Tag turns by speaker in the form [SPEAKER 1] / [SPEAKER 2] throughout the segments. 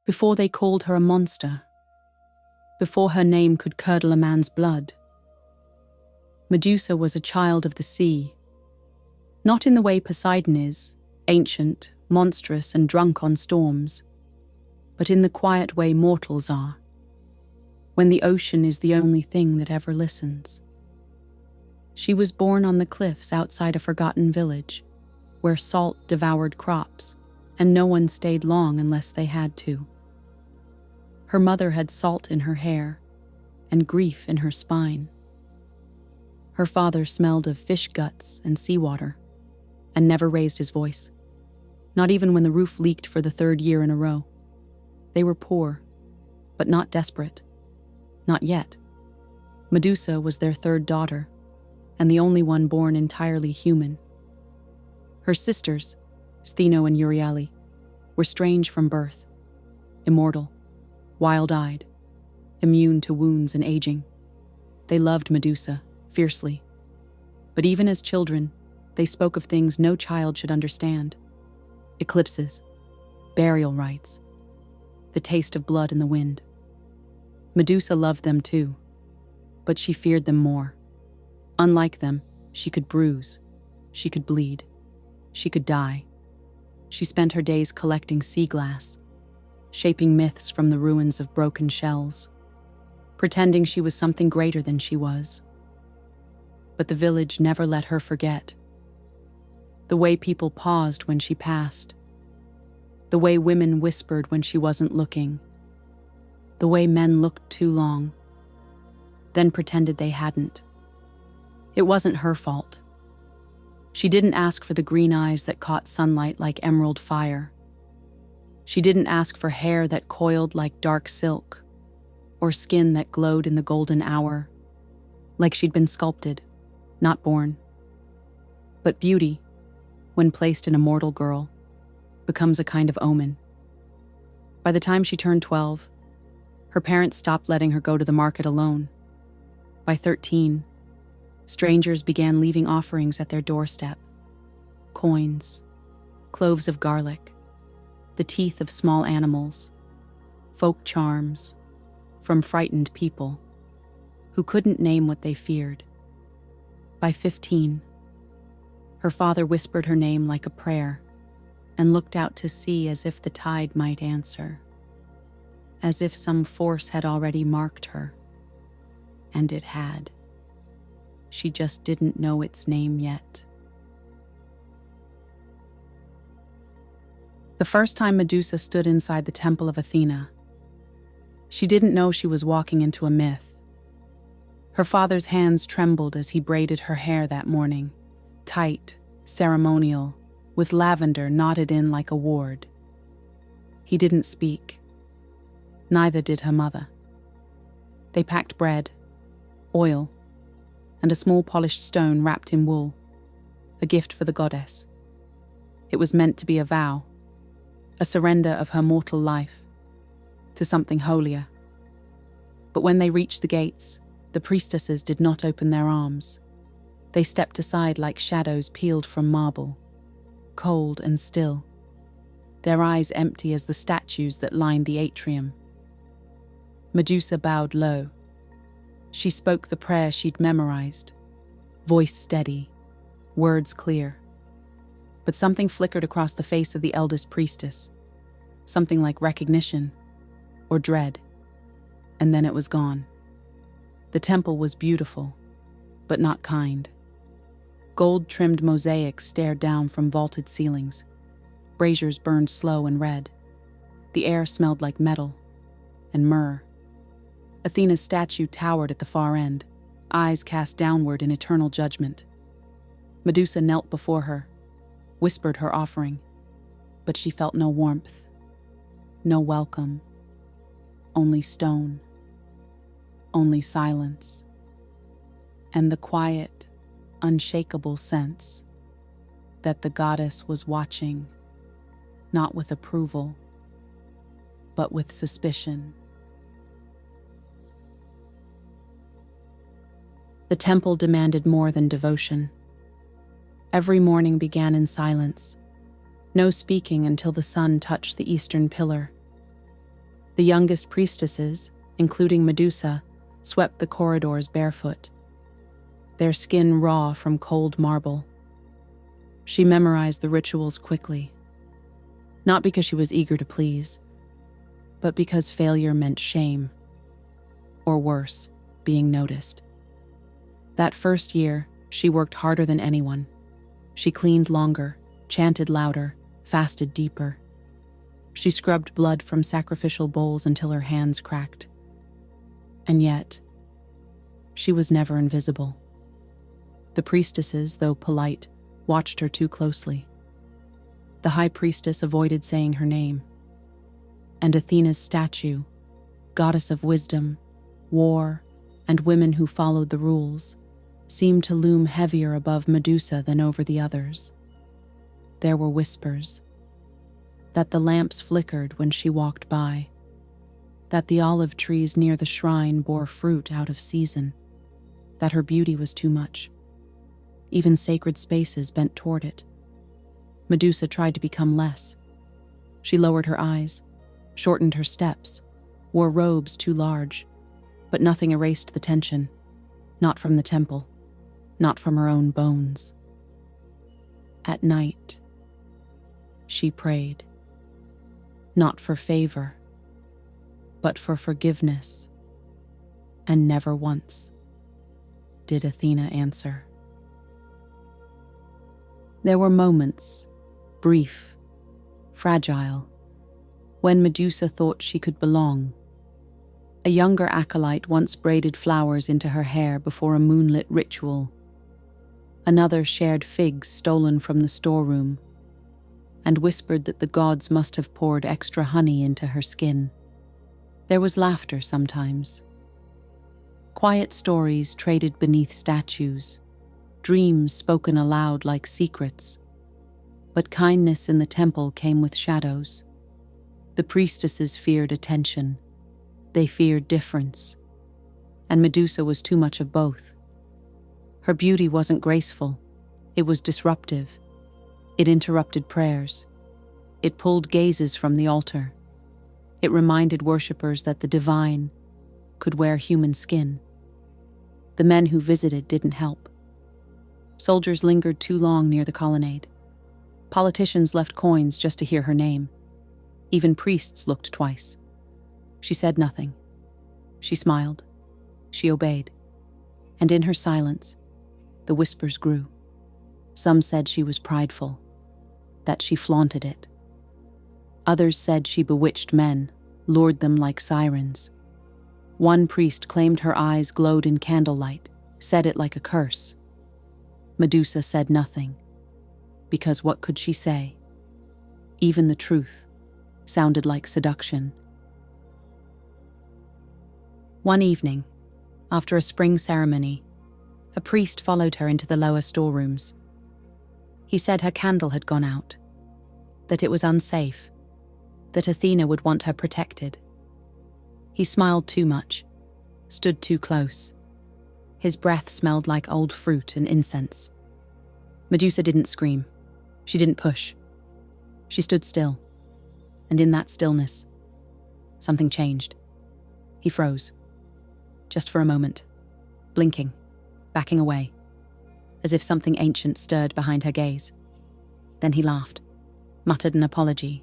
[SPEAKER 1] before they called her a monster, before her name could curdle a man's blood. Medusa was a child of the sea, not in the way Poseidon is, ancient, monstrous, and drunk on storms, but in the quiet way mortals are, when the ocean is the only thing that ever listens. She was born on the cliffs outside a forgotten village, where salt devoured crops, and no one stayed long unless they had to. Her mother had salt in her hair, and grief in her spine. Her father smelled of fish guts and seawater, and never raised his voice, not even when the roof leaked for the 3rd year in a row. They were poor, but not desperate. Not yet. Medusa was their 3rd daughter, and the only one born entirely human. Her sisters, Stheno and Euryale, were strange from birth, immortal, wild-eyed, immune to wounds and aging. They loved Medusa fiercely, but even as children, they spoke of things no child should understand: eclipses, burial rites, the taste of blood in the wind. Medusa loved them too, but she feared them more. Unlike them, she could bruise, she could bleed, she could die. She spent her days collecting sea glass, shaping myths from the ruins of broken shells, pretending she was something greater than she was. But the village never let her forget. The way people paused when she passed, the way women whispered when she wasn't looking, the way men looked too long, then pretended they hadn't. It wasn't her fault. She didn't ask for the green eyes that caught sunlight like emerald fire. She didn't ask for hair that coiled like dark silk, or skin that glowed in the golden hour, like she'd been sculpted, not born. But beauty, when placed in a mortal girl, becomes a kind of omen. By the time she turned 12, her parents stopped letting her go to the market alone. By 13, strangers began leaving offerings at their doorstep: coins, cloves of garlic, the teeth of small animals, folk charms from frightened people who couldn't name what they feared. By 15, her father whispered her name like a prayer and looked out to sea as if the tide might answer, as if some force had already marked her. And it had. She just didn't know its name yet. The first time Medusa stood inside the temple of Athena, she didn't know she was walking into a myth. Her father's hands trembled as he braided her hair that morning, tight, ceremonial, with lavender knotted in like a ward. He didn't speak. Neither did her mother. They packed bread, oil, and a small polished stone wrapped in wool, a gift for the goddess. It was meant to be a vow, a surrender of her mortal life to something holier. But when they reached the gates, the priestesses did not open their arms. They stepped aside like shadows peeled from marble, cold and still, their eyes empty as the statues that lined the atrium. Medusa bowed low. She spoke the prayer she'd memorized, voice steady, words clear. But something flickered across the face of the eldest priestess, something like recognition or dread, and then it was gone. The temple was beautiful, but not kind. Gold-trimmed mosaics stared down from vaulted ceilings. Braziers burned slow and red. The air smelled like metal and myrrh. Athena's statue towered at the far end, eyes cast downward in eternal judgment. Medusa knelt before her, whispered her offering, but she felt no warmth, no welcome, only stone, only silence, and the quiet, unshakable sense that the goddess was watching, not with approval, but with suspicion. The temple demanded more than devotion. Every morning began in silence, no speaking until the sun touched the eastern pillar. The youngest priestesses, including Medusa, swept the corridors barefoot, their skin raw from cold marble. She memorized the rituals quickly, not because she was eager to please, but because failure meant shame, or worse, being noticed. That first year, she worked harder than anyone. She cleaned longer, chanted louder, fasted deeper. She scrubbed blood from sacrificial bowls until her hands cracked. And yet, she was never invisible. The priestesses, though polite, watched her too closely. The high priestess avoided saying her name. And Athena's statue, goddess of wisdom, war, and women who followed the rules, seemed to loom heavier above Medusa than over the others. There were whispers that the lamps flickered when she walked by, that the olive trees near the shrine bore fruit out of season, that her beauty was too much. Even sacred spaces bent toward it. Medusa tried to become less. She lowered her eyes, shortened her steps, wore robes too large, but nothing erased the tension, not from the temple, not from her own bones. At night, she prayed, not for favor, but for forgiveness, and never once did Athena answer. There were moments, brief, fragile, when Medusa thought she could belong. A younger acolyte once braided flowers into her hair before a moonlit ritual. Another shared figs stolen from the storeroom, and whispered that the gods must have poured extra honey into her skin. There was laughter sometimes. Quiet stories traded beneath statues, dreams spoken aloud like secrets. But kindness in the temple came with shadows. The priestesses feared attention. They feared difference. And Medusa was too much of both. Her beauty wasn't graceful. It was disruptive. It interrupted prayers. It pulled gazes from the altar. It reminded worshippers that the divine could wear human skin. The men who visited didn't help. Soldiers lingered too long near the colonnade. Politicians left coins just to hear her name. Even priests looked twice. She said nothing. She smiled. She obeyed. And in her silence, the whispers grew. Some said she was prideful, that she flaunted it. Others said she bewitched men, lured them like sirens. One priest claimed her eyes glowed in candlelight, said it like a curse. Medusa said nothing, because what could she say? Even the truth sounded like seduction. One evening, after a spring ceremony, a priest followed her into the lower storerooms. He said her candle had gone out, that it was unsafe, that Athena would want her protected. He smiled too much, stood too close. His breath smelled like old fruit and incense. Medusa didn't scream. She didn't push. She stood still, and in that stillness, something changed. He froze, just for a moment, blinking, backing away, as if something ancient stirred behind her gaze. Then he laughed, muttered an apology,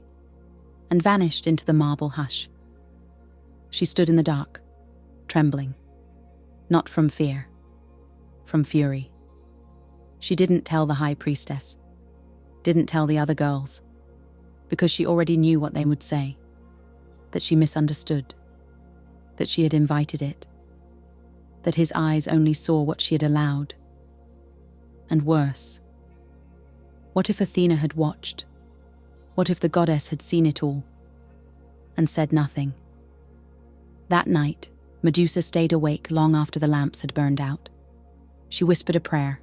[SPEAKER 1] and vanished into the marble hush. She stood in the dark, trembling, not from fear, from fury. She didn't tell the high priestess, didn't tell the other girls, because she already knew what they would say, that she misunderstood, that she had invited it, that his eyes only saw what she had allowed. And worse, what if Athena had watched? What if the goddess had seen it all and said nothing? That night, Medusa stayed awake long after the lamps had burned out. She whispered a prayer,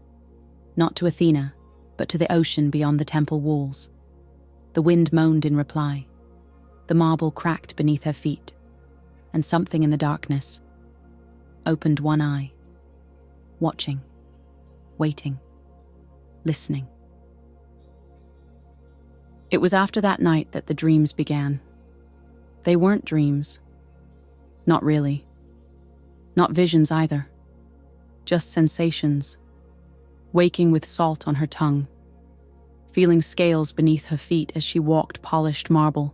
[SPEAKER 1] not to Athena, but to the ocean beyond the temple walls. The wind moaned in reply. The marble cracked beneath her feet, and something in the darkness opened one eye, watching, waiting, listening. It was after that night that the dreams began. They weren't dreams. Not really. Not visions either. Just sensations. Waking with salt on her tongue. Feeling scales beneath her feet as she walked polished marble.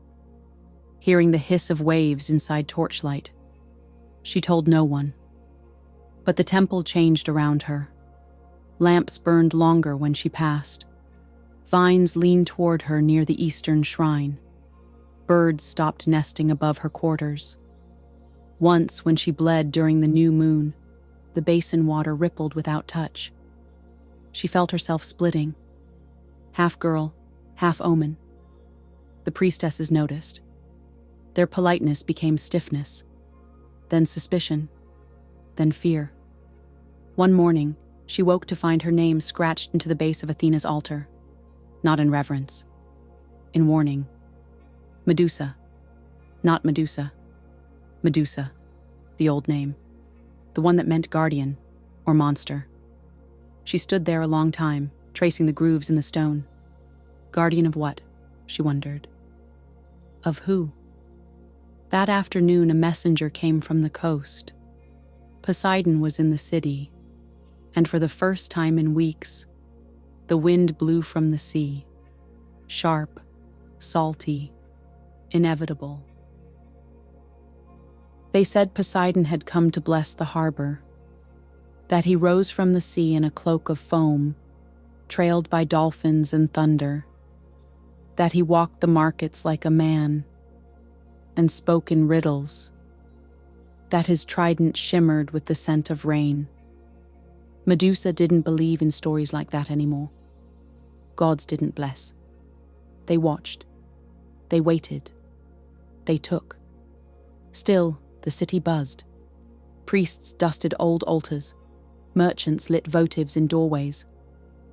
[SPEAKER 1] Hearing the hiss of waves inside torchlight. She told no one. But the temple changed around her. Lamps burned longer when she passed. Vines leaned toward her near the eastern shrine. Birds stopped nesting above her quarters. Once, when she bled during the new moon, the basin water rippled without touch. She felt herself splitting. Half girl, half omen. The priestesses noticed. Their politeness became stiffness, then suspicion, then fear. One morning, she woke to find her name scratched into the base of Athena's altar. Not in reverence. In warning. Medusa. Not Medusa. Medusa. The old name. The one that meant guardian, or monster. She stood there a long time, tracing the grooves in the stone. Guardian of what? She wondered. Of who? That afternoon, a messenger came from the coast. Poseidon was in the city, and for the first time in weeks, the wind blew from the sea, sharp, salty, inevitable. They said Poseidon had come to bless the harbor, that he rose from the sea in a cloak of foam, trailed by dolphins and thunder, that he walked the markets like a man, and spoke in riddles, that his trident shimmered with the scent of rain. Medusa didn't believe in stories like that anymore. Gods didn't bless. They watched. They waited. They took. Still, the city buzzed. Priests dusted old altars. Merchants lit votives in doorways.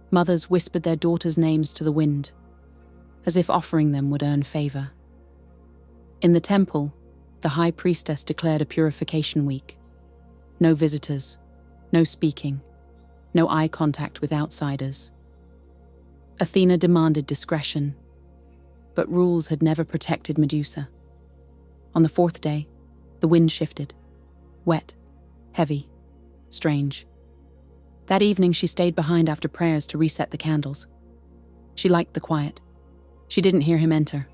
[SPEAKER 1] Mothers whispered their daughters' names to the wind, as if offering them would earn favor. In the temple, the high priestess declared a purification week. No visitors, no speaking, no eye contact with outsiders. Athena demanded discretion, but rules had never protected Medusa. On the fourth day, the wind shifted. Wet, heavy, strange. That evening she stayed behind after prayers to reset the candles. She liked the quiet. She didn't hear him enter.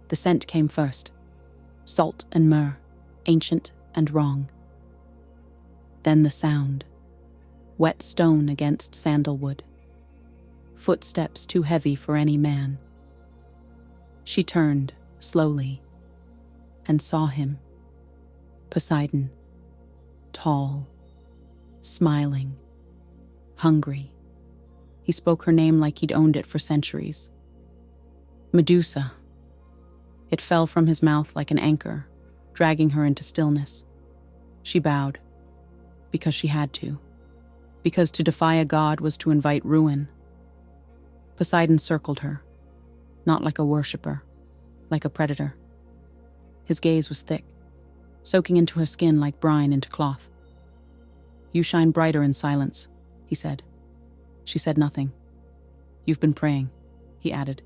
[SPEAKER 1] The scent came first. Salt and myrrh, ancient and wrong. Then the sound. Wet stone against sandalwood. Footsteps too heavy for any man. She turned, slowly, and saw him. Poseidon. Tall. Smiling. Hungry. He spoke her name like he'd owned it for centuries. Medusa. It fell from his mouth like an anchor, dragging her into stillness. She bowed, because she had to, because to defy a god was to invite ruin. Poseidon circled her, not like a worshipper, like a predator. His gaze was thick, soaking into her skin like brine into cloth. "You shine brighter in silence," he said. She said nothing. "You've been praying," he added,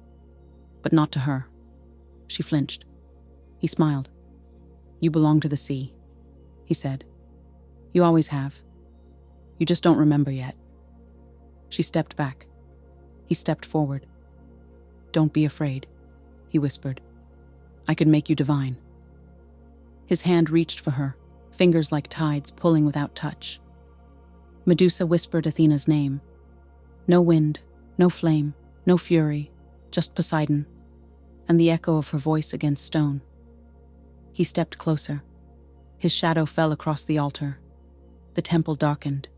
[SPEAKER 1] "but not to her." She flinched. He smiled. "You belong to the sea," he said. "You always have. You just don't remember yet." She stepped back. He stepped forward. "Don't be afraid," he whispered. "I could make you divine." His hand reached for her, fingers like tides pulling without touch. Medusa whispered Athena's name. No wind, no flame, no fury, just Poseidon, and the echo of her voice against stone. He stepped closer. His shadow fell across the altar. The temple darkened,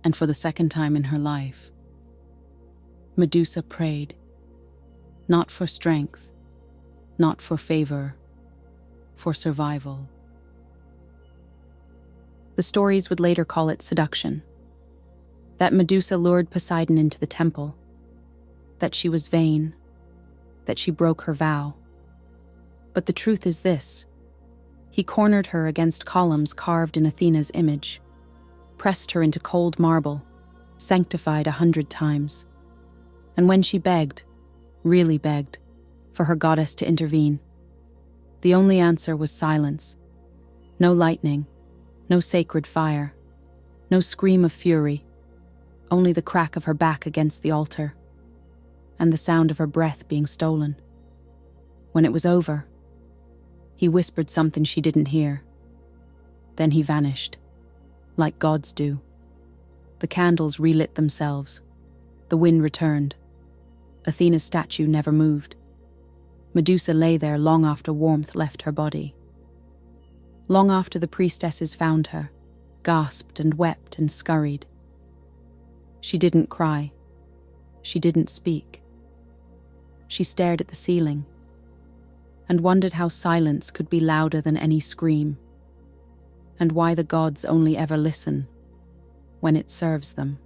[SPEAKER 1] and for the second time in her life, Medusa prayed, not for strength, not for favor, for survival. The stories would later call it seduction. That Medusa lured Poseidon into the temple. That she was vain. That she broke her vow. But the truth is this. He cornered her against columns carved in Athena's image, pressed her into cold marble, sanctified 100 times. And when she begged, really begged, for her goddess to intervene, The only answer was silence. No lightning, no sacred fire, no scream of fury, only the crack of her back against the altar, and the sound of her breath being stolen. When it was over, he whispered something she didn't hear. Then he vanished, like gods do. The candles relit themselves. The wind returned. Athena's statue never moved. Medusa lay there long after warmth left her body. Long after the priestesses found her, gasped and wept and scurried. She didn't cry. She didn't speak. She stared at the ceiling and wondered how silence could be louder than any scream, and why the gods only ever listen when it serves them.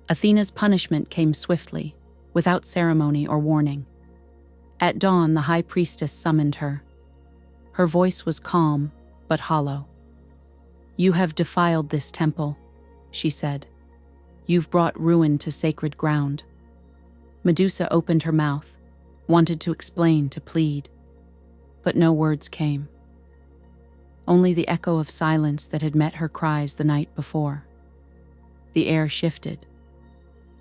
[SPEAKER 1] Athena's punishment came swiftly, without ceremony or warning. At dawn, the high priestess summoned her. Her voice was calm, but hollow. "You have defiled this temple," she said. "You've brought ruin to sacred ground." Medusa opened her mouth, wanted to explain, to plead, but no words came. Only the echo of silence that had met her cries the night before. The air shifted.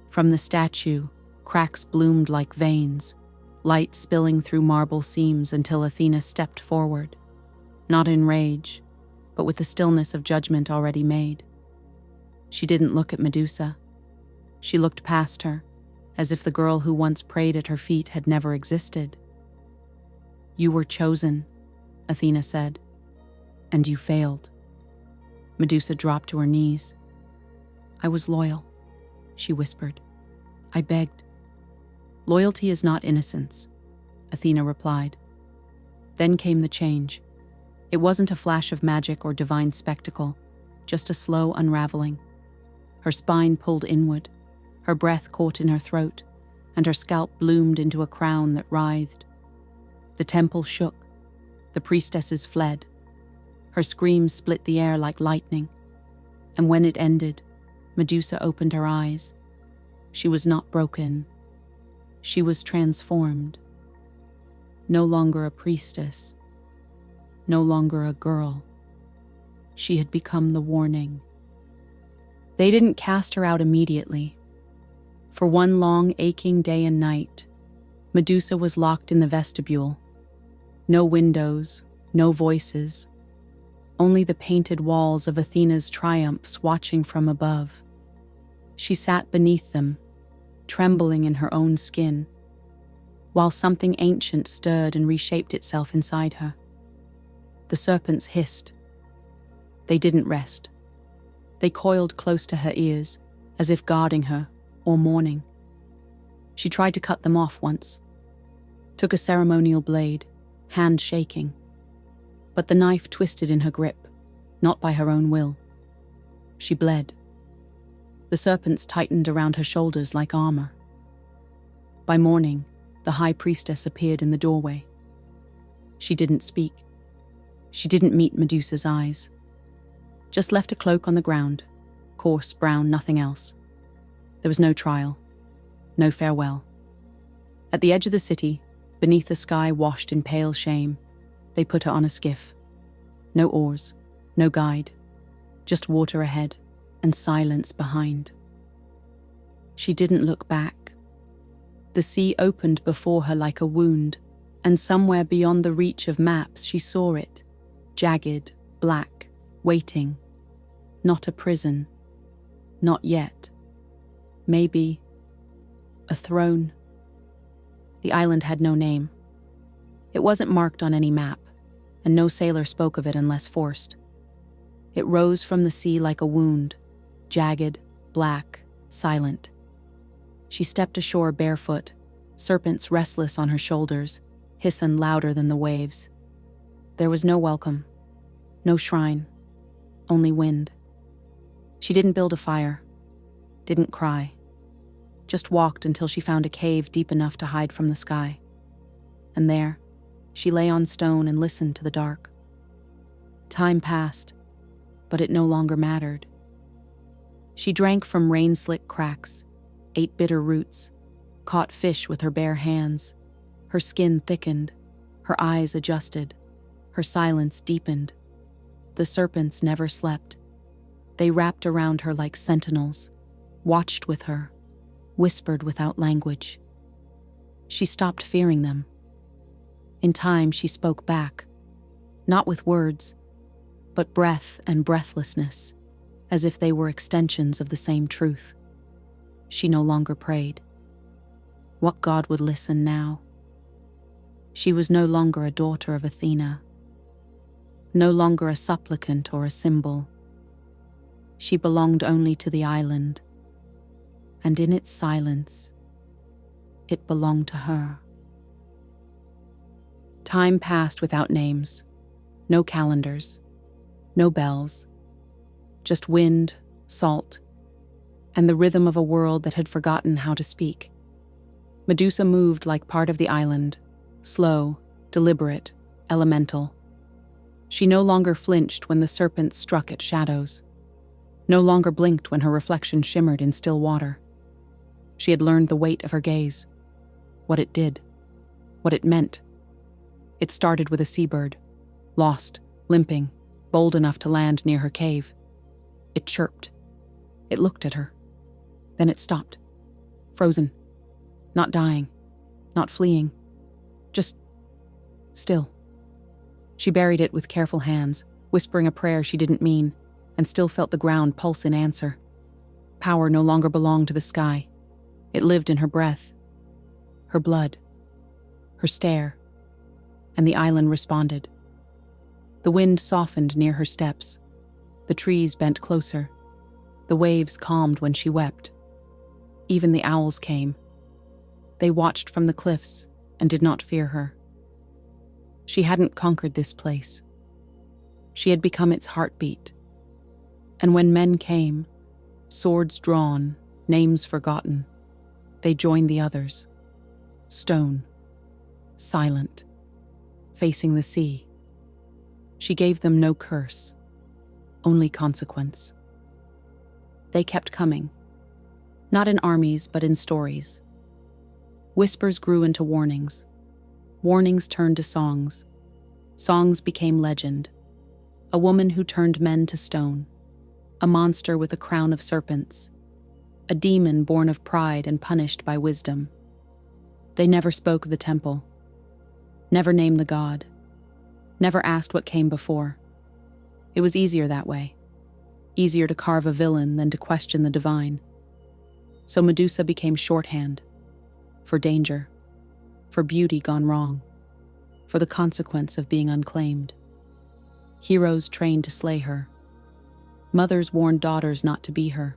[SPEAKER 1] From the statue, cracks bloomed like veins, light spilling through marble seams until Athena stepped forward, not in rage, but with the stillness of judgment already made. She didn't look at Medusa. She looked past her, as if the girl who once prayed at her feet had never existed. "You were chosen," Athena said, "and you failed." Medusa dropped to her knees. "I was loyal," she whispered. "I begged." "Loyalty is not innocence," Athena replied. Then came the change. It wasn't a flash of magic or divine spectacle, just a slow unraveling. Her spine pulled inward, her breath caught in her throat, and her scalp bloomed into a crown that writhed. The temple shook. The priestesses fled. Her screams split the air like lightning. And when it ended, Medusa opened her eyes. She was not broken. She was transformed. No longer a priestess. No longer a girl. She had become the warning. They didn't cast her out immediately. For one long, aching day and night, Medusa was locked in the vestibule. No windows, no voices, only the painted walls of Athena's triumphs watching from above. She sat beneath them, trembling in her own skin, while something ancient stirred and reshaped itself inside her. The serpents hissed. They didn't rest. They coiled close to her ears, as if guarding her or mourning. She tried to cut them off once, took a ceremonial blade, hand shaking. But the knife twisted in her grip, not by her own will. She bled. The serpents tightened around her shoulders like armor. By morning, the high priestess appeared in the doorway. She didn't speak. She didn't meet Medusa's eyes. Just left a cloak on the ground, coarse, brown, nothing else. There was no trial, no farewell. At the edge of the city, beneath the sky washed in pale shame, they put her on a skiff. No oars, no guide, just water ahead and silence behind. She didn't look back. The sea opened before her like a wound, and somewhere beyond the reach of maps she saw it, jagged, black, waiting. Not a prison. Not yet. Maybe a throne. The island had no name. It wasn't marked on any map, and no sailor spoke of it unless forced. It rose from the sea like a wound, jagged, black, silent. She stepped ashore barefoot, serpents restless on her shoulders, hissing louder than the waves. There was no welcome, no shrine, only wind. She didn't build a fire, didn't cry, just walked until she found a cave deep enough to hide from the sky. And there, she lay on stone and listened to the dark. Time passed, but it no longer mattered. She drank from rain-slick cracks, ate bitter roots, caught fish with her bare hands. Her skin thickened, Her eyes adjusted. Her silence deepened. The serpents never slept. They wrapped around her like sentinels, watched with her, whispered without language. She stopped fearing them. In time, she spoke back, not with words, but breath and breathlessness, as if they were extensions of the same truth. She no longer prayed. What god would listen now? She was no longer a daughter of Athena, no longer a supplicant or a symbol. She belonged only to the island, and in its silence, it belonged to her. Time passed without names, no calendars, no bells, just wind, salt, and the rhythm of a world that had forgotten how to speak. Medusa moved like part of the island, slow, deliberate, elemental. She no longer flinched when the serpents struck at shadows, no longer blinked when her reflection shimmered in still water. She had learned the weight of her gaze, what it did, what it meant. It started with a seabird, lost, limping, bold enough to land near her cave. It chirped. It looked at her. Then it stopped, frozen, not dying, not fleeing, just still. She buried it with careful hands, whispering a prayer she didn't mean, and still felt the ground pulse in answer. Power no longer belonged to the sky. It lived in her breath, her blood, her stare, and the island responded. The wind softened near her steps. The trees bent closer. The waves calmed when she wept. Even the owls came. They watched from the cliffs and did not fear her. She hadn't conquered this place. She had become its heartbeat. And when men came, swords drawn, names forgotten, they joined the others, stone, silent, facing the sea. She gave them no curse, only consequence. They kept coming, not in armies but in stories. Whispers grew into warnings. Warnings turned to songs. Songs became legend. A woman who turned men to stone. A monster with a crown of serpents. A demon born of pride and punished by wisdom. They never spoke of the temple. Never named the god. Never asked what came before. It was easier that way. Easier to carve a villain than to question the divine. So Medusa became shorthand. For danger. For beauty gone wrong. For the consequence of being unclaimed. Heroes trained to slay her. Mothers warned daughters not to be her.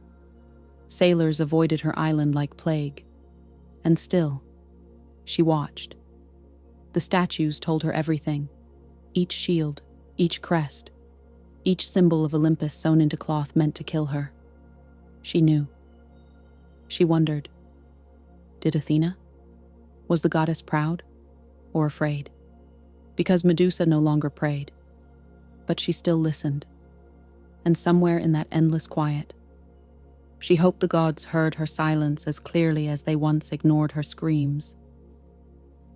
[SPEAKER 1] Sailors avoided her island like plague. And still, she watched. The statues told her everything. Each shield, each crest, each symbol of Olympus sewn into cloth meant to kill her. She knew. She wondered. Did Athena? Was the goddess proud or afraid? Because Medusa no longer prayed. But she still listened. And somewhere in that endless quiet, she hoped the gods heard her silence as clearly as they once ignored her screams.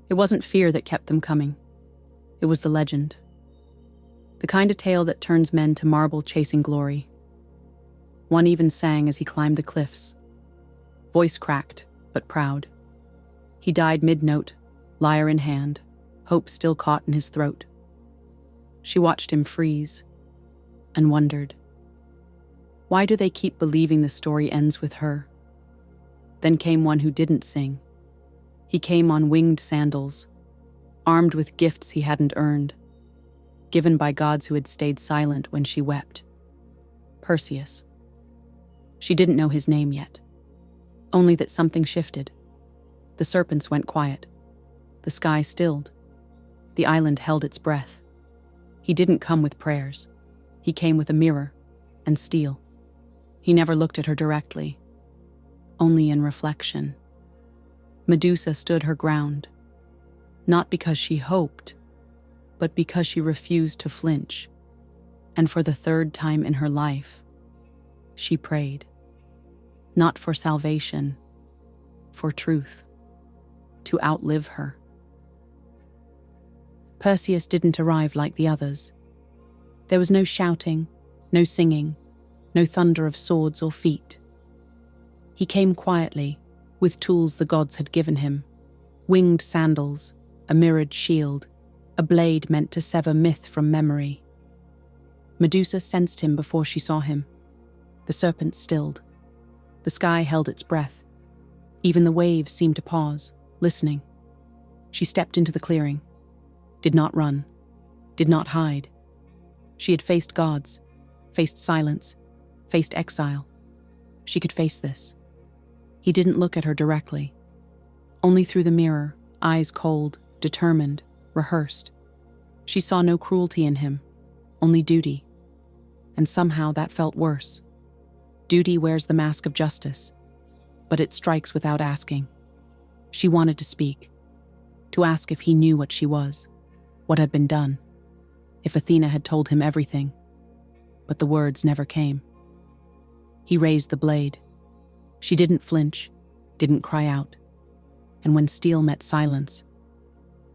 [SPEAKER 1] It wasn't fear that kept them coming. It was the legend. The kind of tale that turns men to marble chasing glory. One even sang as he climbed the cliffs. Voice cracked, but proud. He died mid-note, lyre in hand, hope still caught in his throat. She watched him freeze and wondered, why do they keep believing the story ends with her? Then came one who didn't sing. He came on winged sandals, armed with gifts he hadn't earned, given by gods who had stayed silent when she wept. Perseus. She didn't know his name yet, only that something shifted. The serpents went quiet. The sky stilled. The island held its breath. He didn't come with prayers. He came with a mirror and steel. He never looked at her directly, only in reflection. Medusa stood her ground, not because she hoped, but because she refused to flinch. And for the third time in her life, she prayed. Not for salvation, for truth, to outlive her. Perseus didn't arrive like the others. There was no shouting, no singing, no thunder of swords or feet. He came quietly, with tools the gods had given him: winged sandals, a mirrored shield, a blade meant to sever myth from memory. Medusa sensed him before she saw him. The serpent stilled. The sky held its breath. Even the waves seemed to pause, listening. She stepped into the clearing. Did not run. Did not hide. She had faced gods, faced silence, faced exile. She could face this. He didn't look at her directly. Only through the mirror, eyes cold, determined, rehearsed. She saw no cruelty in him, only duty. And somehow that felt worse. Duty wears the mask of justice, but it strikes without asking. She wanted to speak, to ask if he knew what she was, what had been done, if Athena had told him everything, but the words never came. He raised the blade. She didn't flinch, didn't cry out, and when steel met silence,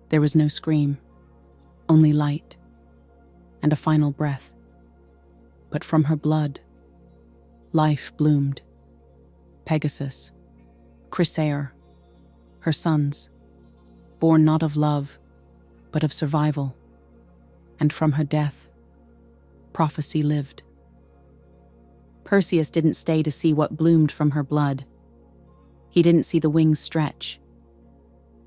[SPEAKER 1] there was no scream, only light, and a final breath. But from her blood, life bloomed. Pegasus, Chrysaor, her sons, born not of love, but of survival. And from her death, prophecy lived. Perseus didn't stay to see what bloomed from her blood. He didn't see the wings stretch,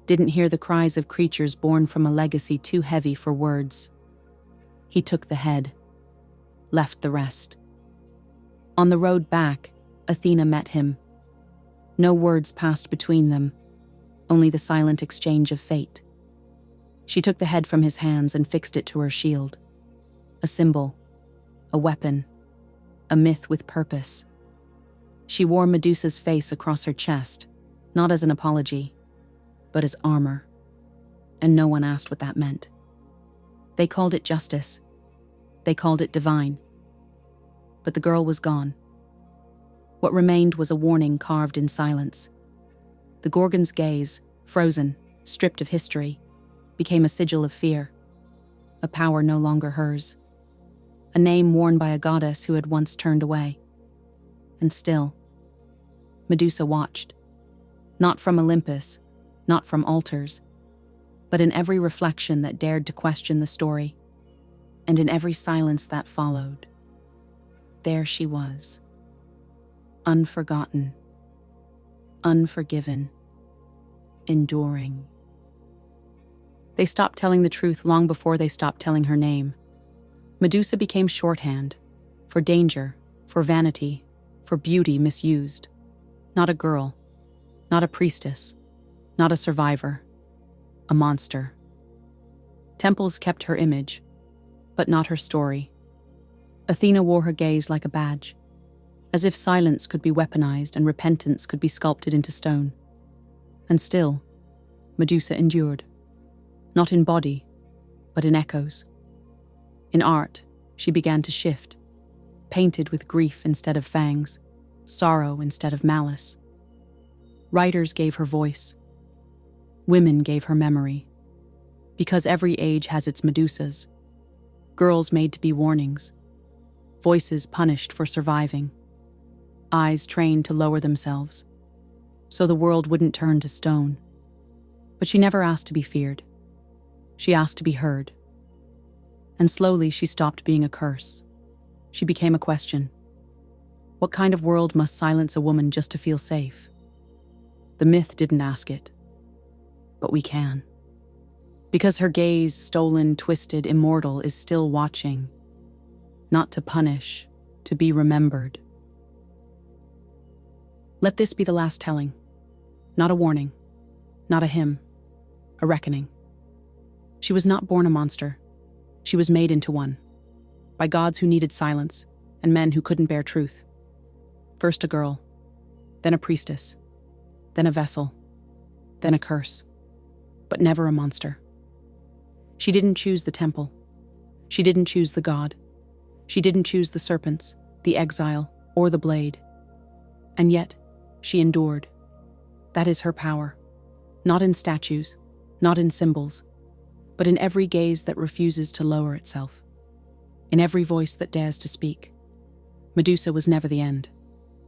[SPEAKER 1] didn't hear the cries of creatures born from a legacy too heavy for words. He took the head, left the rest. On the road back, Athena met him. No words passed between them, only the silent exchange of fate. She took the head from his hands and fixed it to her shield. A symbol, a weapon, a myth with purpose. She wore Medusa's face across her chest, not as an apology, but as armor. And no one asked what that meant. They called it justice. They called it divine. But the girl was gone. What remained was a warning carved in silence. The Gorgon's gaze, frozen, stripped of history, became a sigil of fear, a power no longer hers, a name worn by a goddess who had once turned away. And still, Medusa watched, not from Olympus, not from altars, but in every reflection that dared to question the story, and in every silence that followed. There she was, unforgotten, unforgiven, enduring. They stopped telling the truth long before they stopped telling her name. Medusa became shorthand, for danger, for vanity, for beauty misused. Not a girl, not a priestess, not a survivor, a monster. Temples kept her image, but not her story. Athena wore her gaze like a badge, as if silence could be weaponized and repentance could be sculpted into stone. And still, Medusa endured. Not in body, but in echoes. In art, she began to shift, painted with grief instead of fangs, sorrow instead of malice. Writers gave her voice. Women gave her memory. Because every age has its Medusas. Girls made to be warnings. Voices punished for surviving. Eyes trained to lower themselves, so the world wouldn't turn to stone. But she never asked to be feared. She asked to be heard. And slowly she stopped being a curse. She became a question. What kind of world must silence a woman just to feel safe? The myth didn't ask it. But we can. Because her gaze, stolen, twisted, immortal, is still watching. Not to punish, to be remembered. Let this be the last telling. Not a warning. Not a hymn. A reckoning. She was not born a monster. She was made into one. By gods who needed silence, and men who couldn't bear truth. First a girl, then a priestess, then a vessel, then a curse, but never a monster. She didn't choose the temple. She didn't choose the god. She didn't choose the serpents, the exile, or the blade. And yet, she endured. That is her power. Not in statues, not in symbols, but in every gaze that refuses to lower itself, in every voice that dares to speak. Medusa was never the end.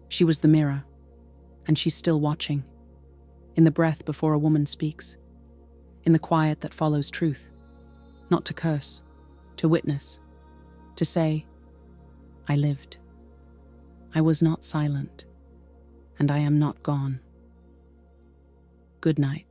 [SPEAKER 1] She was the mirror, and she's still watching, in the breath before a woman speaks, in the quiet that follows truth, not to curse, to witness, to say, I lived. I was not silent, and I am not gone. Good night.